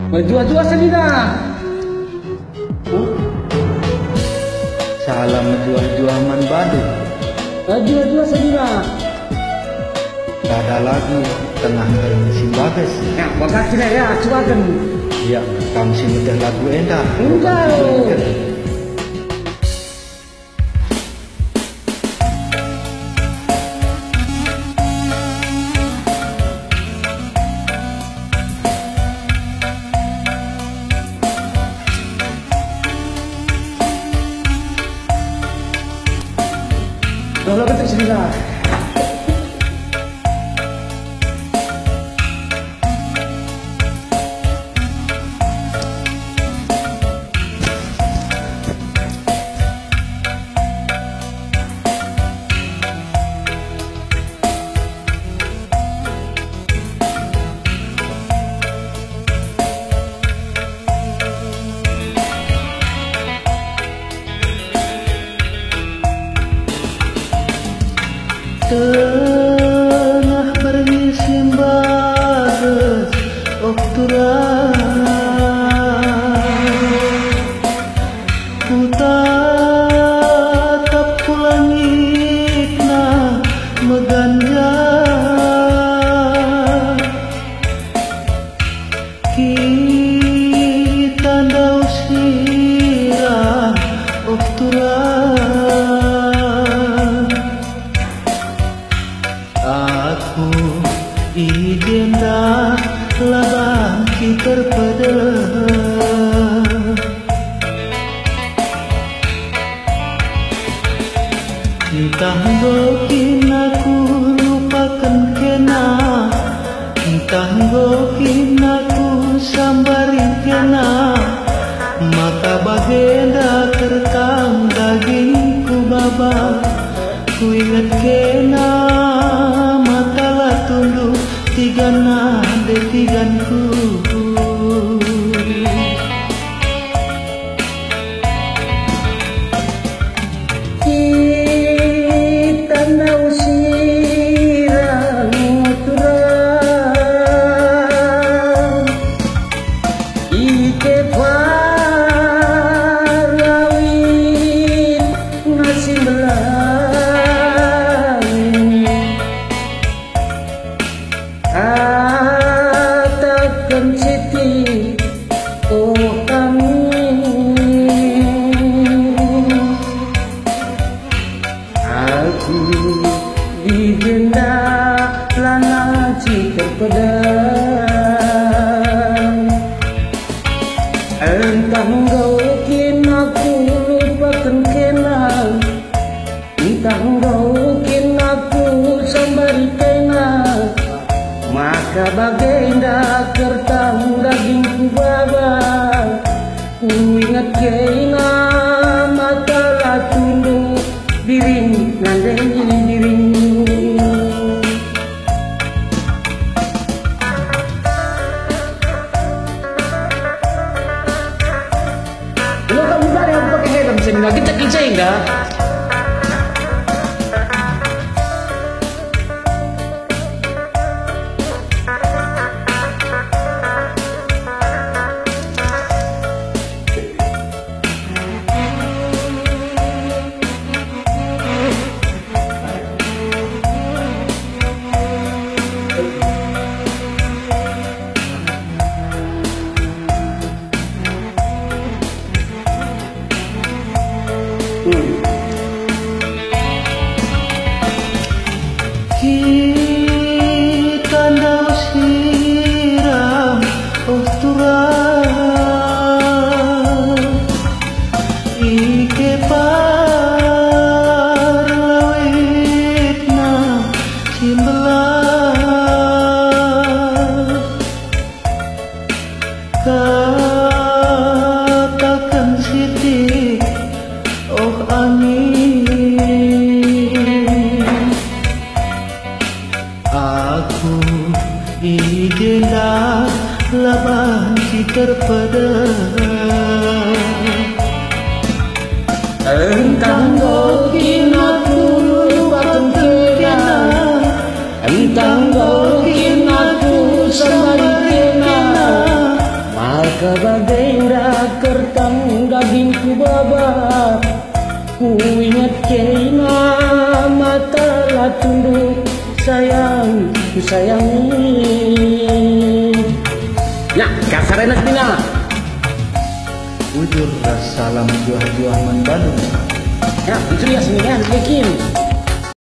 Jua-jua sedina. Salam jua-jua man badu. Jua-jua sedina. Ada lagu tengah simbages. Ya, bagas kira ya, cuakan. Ya, kamu sih mudah lagu endah. Enggak. Kalau kita cerita. Tengah bersimbages oktura ku tatap kulangitna meganja kita ndau sirah oktura. Aku idenda labang terpada entah gokin aku lupakan kena, entah gokin aku sambarin kena, maka bagenda tertang dagingku baba. Ku ingat kena matalah tunduk tigana detiganku. Kita nausirang turang ike parawit ngasih belang katakan siti oh kami aku di jenda lana jika pedang entah menggaukin aku lupakan kenal, entah menggaukin aku sambari kenal, maka bagenda kertang dagingku baba. Ku ingat kena matalah tunduk diring nandeng diring. Lo kamu dari apa pakai helm sini nggak kita kincai enggak? Kita ndau siram oktura ike parlawitna simbelas katakan siti oh angin. Aku idenda labang terpada Entah gokin aku lupakan kena, entah gokin aku sambari kena, Kabagai kertang daging ku babat, ku ingat kena mata lah tunduk, sayang ku sayangi. Ya, kasar enak tina. Ujur salam juah-juah mandalung. Ya, itu ya sini kan, yakin.